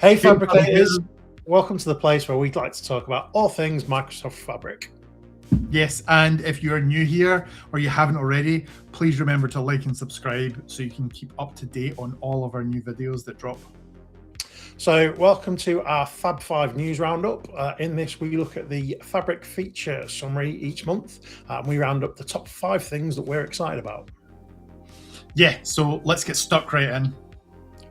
Hey Fabricators, welcome to the place where we'd like to talk about all things Microsoft Fabric. Yes, and if you're new here or you haven't already, please remember to like and subscribe so you can keep up to date on all of our new videos that drop. So welcome to our Fab Five News Round-Up. In this, we look at the Fabric feature summary each month, and we round up the top 5 things that we're excited about. Yeah, so let's get stuck right in.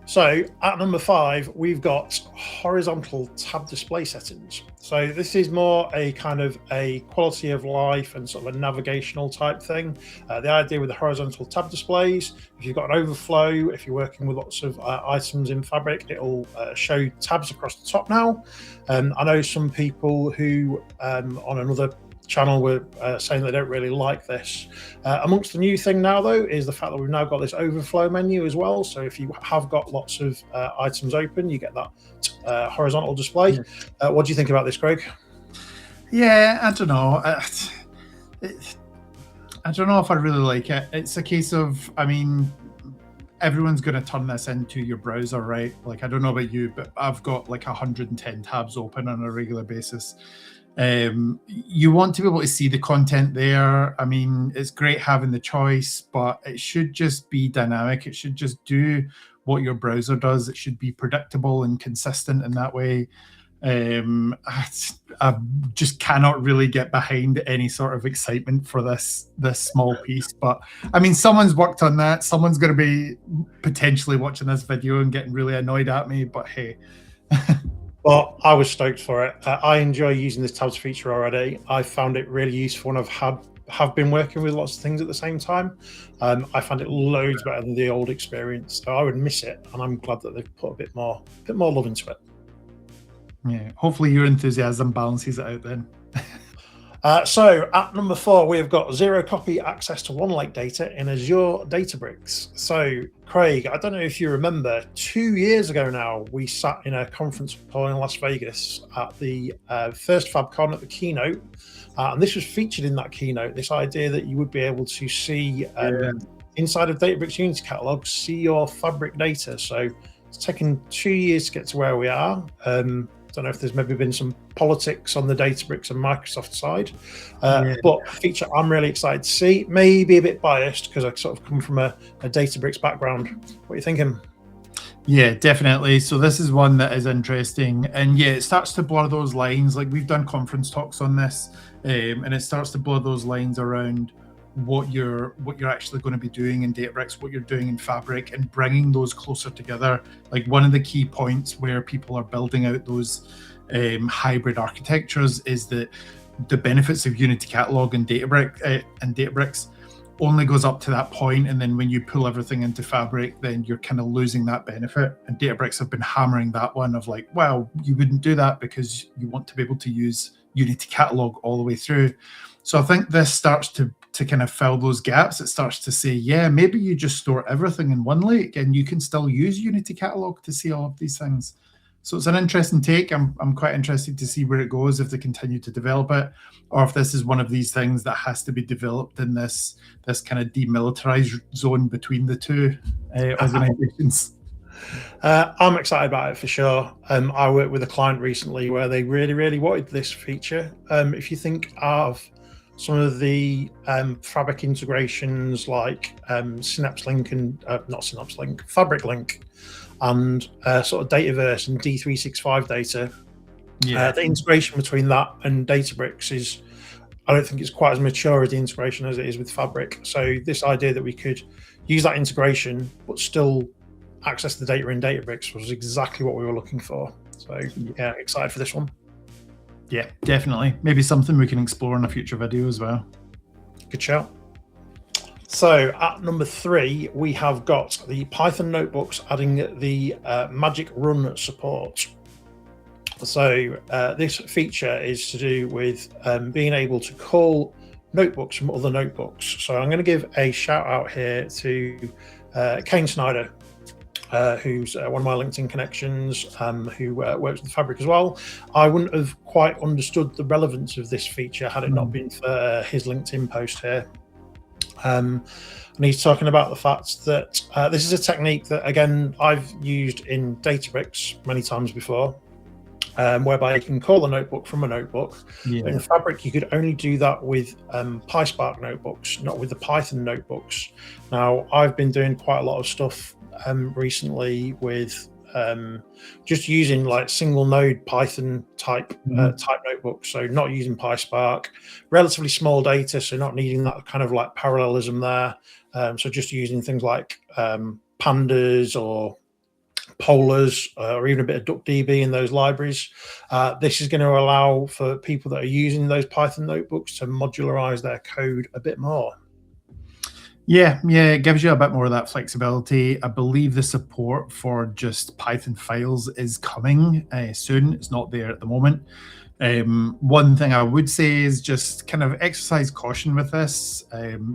So at number 5, we've got horizontal tab display settings. So this is more a kind of a quality of life and sort of a navigational type thing. The idea with the horizontal tab displays, if you've got an overflow, if you're working with lots of items in Fabric, it'll show tabs across the top now. I know some people who on another channel were saying they don't really like this. Amongst the new thing now, though, is the fact that we've now got this overflow menu as well. So if you have got lots of items open, you get that horizontal display. What do you think about this, Craig? Yeah, I don't know. I don't know if I really like it. It's a case of, I mean, everyone's going to turn this into your browser, right? Like, I don't know about you, but I've got like 110 tabs open on a regular basis. You want to be able to see the content there. I mean, it's great having the choice, but it should just be dynamic. It should just do what your browser does. It should be predictable and consistent in that way. I just cannot really get behind any sort of excitement for this small piece. But I mean, someone's worked on that. Someone's going to be potentially watching this video and getting really annoyed at me. But hey. Well, I was stoked for it. I enjoy using this tabs feature already. I found it really useful, and have been working with lots of things at the same time. I found it loads better than the old experience, so I would miss it, and I'm glad that they've put a bit more love into it. Yeah, hopefully your enthusiasm balances it out then. So at number 4, we have got zero copy access to OneLake data in Azure Databricks. So Craig, I don't know if you remember, 2 years ago now, we sat in a conference hall in Las Vegas at the first FabCon at the keynote. And this was featured in that keynote, this idea that you would be able to see inside of Databricks Unity Catalog, see your Fabric data. So it's taken 2 years to get to where we are. Don't know if there's maybe been some politics on the Databricks and Microsoft side, but a feature I'm really excited to see. Maybe a bit biased because I sort of come from a Databricks background. What are you thinking? Yeah, definitely. So this is one that is interesting, and yeah, it starts to blur those lines. Like, we've done conference talks on this, and it starts to blur those lines around what you're actually going to be doing in Databricks, what you're doing in Fabric, and bringing those closer together. Like, one of the key points where people are building out those hybrid architectures is that the benefits of Unity Catalog and Databricks only goes up to that point, and then when you pull everything into Fabric, then you're kind of losing that benefit. And Databricks have been hammering that one of like, well, you wouldn't do that because you want to be able to use Unity Catalog all the way through. So I think this starts to kind of fill those gaps. It starts to say, yeah, maybe you just store everything in OneLake and you can still use Unity Catalog to see all of these things. So it's an interesting take. I'm quite interested to see where it goes, if they continue to develop it, or if this is one of these things that has to be developed in this kind of demilitarized zone between the two organizations. I'm excited about it for sure. I worked with a client recently where they really, really wanted this feature. If you think of some of the Fabric integrations like Synapse Link and not Synapse Link, Fabric Link, and sort of Dataverse and D365 data. The integration between that and Databricks is, I don't think it's quite as mature as the integration as it is with Fabric. So this idea that we could use that integration but still access the data in Databricks was exactly what we were looking for. So yeah, excited for this one. Yeah, definitely. Maybe something we can explore in a future video as well. Good shout. So at number 3, we have got the Python notebooks adding the magic run support. So this feature is to do with being able to call notebooks from other notebooks. So I'm going to give a shout out here to Kane Snyder, who's one of my LinkedIn connections, who works with Fabric as well. I wouldn't have quite understood the relevance of this feature had it not been for his LinkedIn post here. And he's talking about the fact that this is a technique that, again, I've used in Databricks many times before, whereby you can call a notebook from a notebook. Yeah. But in Fabric, you could only do that with PySpark notebooks, not with the Python notebooks. Now, I've been doing quite a lot of stuff recently with just using like single node Python type notebooks, so not using PySpark, relatively small data, so not needing that kind of like parallelism there. So just using things like pandas or polars or even a bit of DuckDB in those libraries. This is going to allow for people that are using those Python notebooks to modularize their code a bit more. Yeah, it gives you a bit more of that flexibility. I believe the support for just Python files is coming soon. It's not there at the moment. One thing I would say is just kind of exercise caution with this.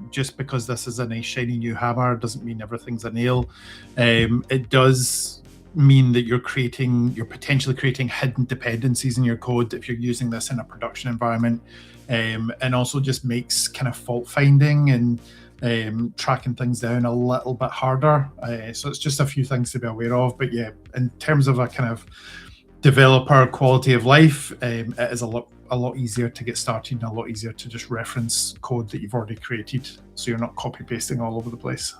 Just because this is a nice shiny new hammer doesn't mean everything's a nail. It does mean that you're potentially creating hidden dependencies in your code if you're using this in a production environment, and also just makes kind of fault finding and tracking things down a little bit harder. So it's just a few things to be aware of. But yeah, in terms of a kind of developer quality of life, it is a lot easier to get started and a lot easier to just reference code that you've already created, so you're not copy pasting all over the place.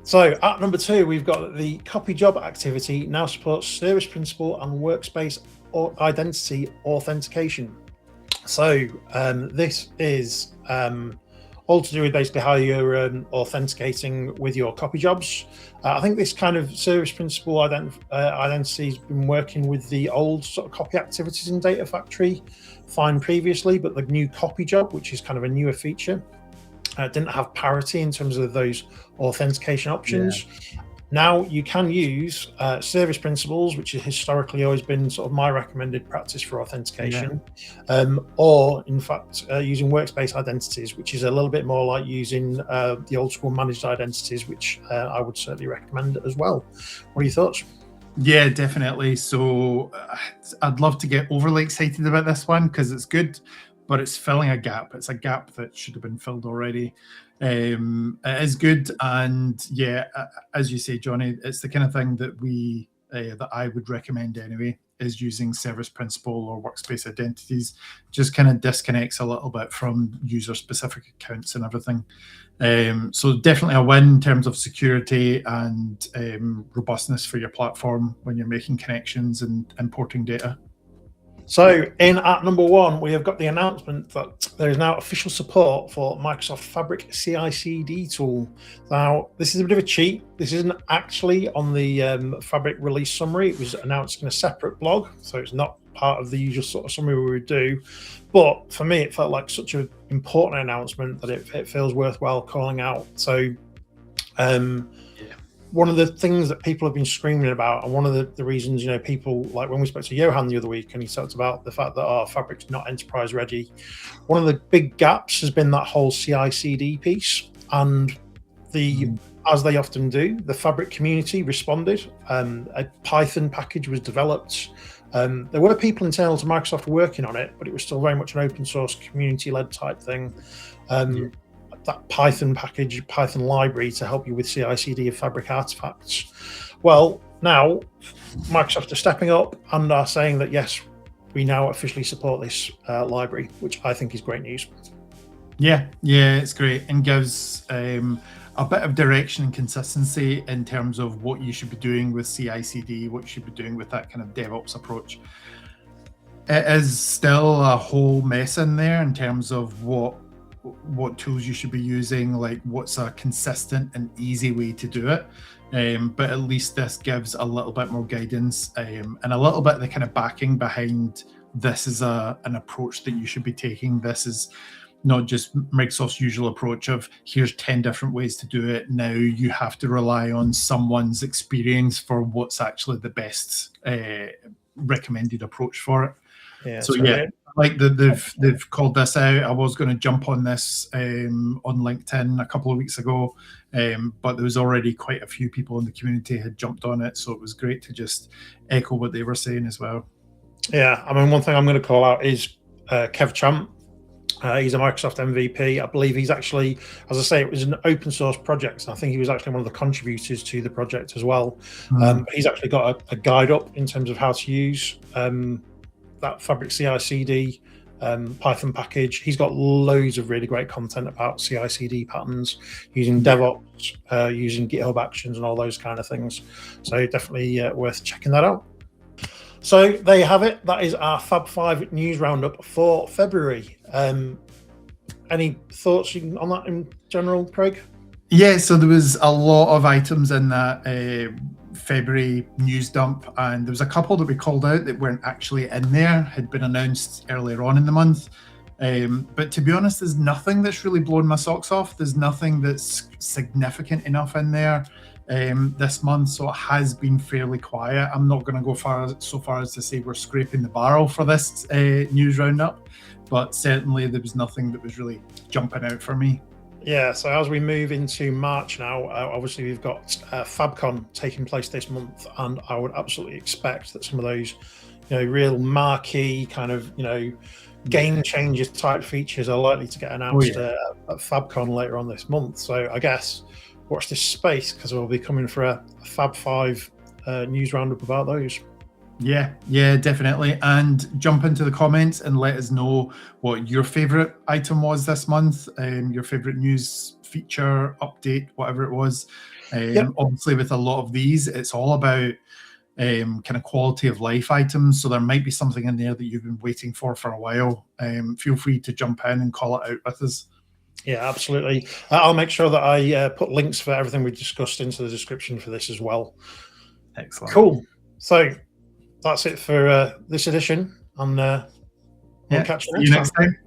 So at number 2, we've got the copy job activity now supports service principal and workspace or identity authentication. So this is all to do with basically how you're authenticating with your copy jobs. I think this kind of service principal identity has been working with the old sort of copy activities in Data Factory fine previously, but the new copy job, which is kind of a newer feature, didn't have parity in terms of those authentication options. Yeah. Now you can use service principals, which has historically always been sort of my recommended practice for authentication, or in fact using workspace identities, which is a little bit more like using the old school managed identities, which I would certainly recommend as well. What are your thoughts? Yeah, definitely. So I'd love to get overly excited about this one because it's good, but it's filling a gap. It's a gap that should have been filled already. It is good, and yeah, as you say, Johnny, it's the kind of thing that that I would recommend anyway, is using service principal or workspace identities. Just kind of disconnects a little bit from user specific accounts and everything. So definitely a win in terms of security and robustness for your platform when you're making connections and importing data. So in at number 1, we have got the announcement that there is now official support for Microsoft Fabric CI/CD tool. Now, this is a bit of a cheat. This isn't actually on the Fabric release summary. It was announced in a separate blog, so it's not part of the usual sort of summary we would do. But for me, it felt like such an important announcement that it feels worthwhile calling out. So one of the things that people have been screaming about, and one of the reasons, people, like when we spoke to Johan the other week and he talked about the fact that Fabric's not enterprise ready, one of the big gaps has been that whole CI/CD piece. And as they often do, the Fabric community responded. A Python package was developed. There were people internal to Microsoft working on it, but it was still very much an open source community-led type thing. That Python package, Python library to help you with CI/CD of Fabric artifacts. Well, now Microsoft are stepping up and are saying that, yes, we now officially support this library, which I think is great news. Yeah, it's great and gives a bit of direction and consistency in terms of what you should be doing with CI/CD, what you should be doing with that kind of DevOps approach. It is still a whole mess in there in terms of what tools you should be using, like what's a consistent and easy way to do it. But at least this gives a little bit more guidance and a little bit of the kind of backing behind this is an approach that you should be taking. This is not just Microsoft's usual approach of here's 10 different ways to do it. Now you have to rely on someone's experience for what's actually the best recommended approach for it. Yeah, so yeah, like they've called this out. I was going to jump on this on LinkedIn a couple of weeks ago, but there was already quite a few people in the community had jumped on it, so it was great to just echo what they were saying as well. Yeah, I mean, one thing I'm going to call out is Kev Chant. He's a Microsoft MVP. I believe he's actually, as I say, it was an open source project. And I think he was actually one of the contributors to the project as well. He's actually got a guide up in terms of how to use that fabric-cicd Python package. He's got loads of really great content about CI/CD patterns, using DevOps, using GitHub Actions, and all those kind of things. So definitely worth checking that out. So there you have it. That is our Fab Five News Roundup for February. Any thoughts on that in general, Craig? Yeah, so there was a lot of items in that February news dump, and there was a couple that we called out that weren't actually in there, had been announced earlier on in the month. But to be honest, there's nothing that's really blown my socks off. There's nothing that's significant enough in there this month, so it has been fairly quiet. I'm not going to go so far as to say we're scraping the barrel for this news roundup, but certainly there was nothing that was really jumping out for me. Yeah, so as we move into March now, obviously we've got FabCon taking place this month, and I would absolutely expect that some of those, real marquee kind of, game changer type features are likely to get announced at FabCon later on this month. So I guess watch this space, because we'll be coming for a Fab Five news roundup about those. Yeah, definitely. And jump into the comments and let us know what your favorite item was this month, your favorite news feature, update, whatever it was. Obviously, with a lot of these, it's all about kind of quality of life items. So there might be something in there that you've been waiting for a while. Feel free to jump in and call it out with us. Yeah, absolutely. I'll make sure that I put links for everything we discussed into the description for this as well. Excellent. Cool. So that's it for this edition, and we'll catch you next time.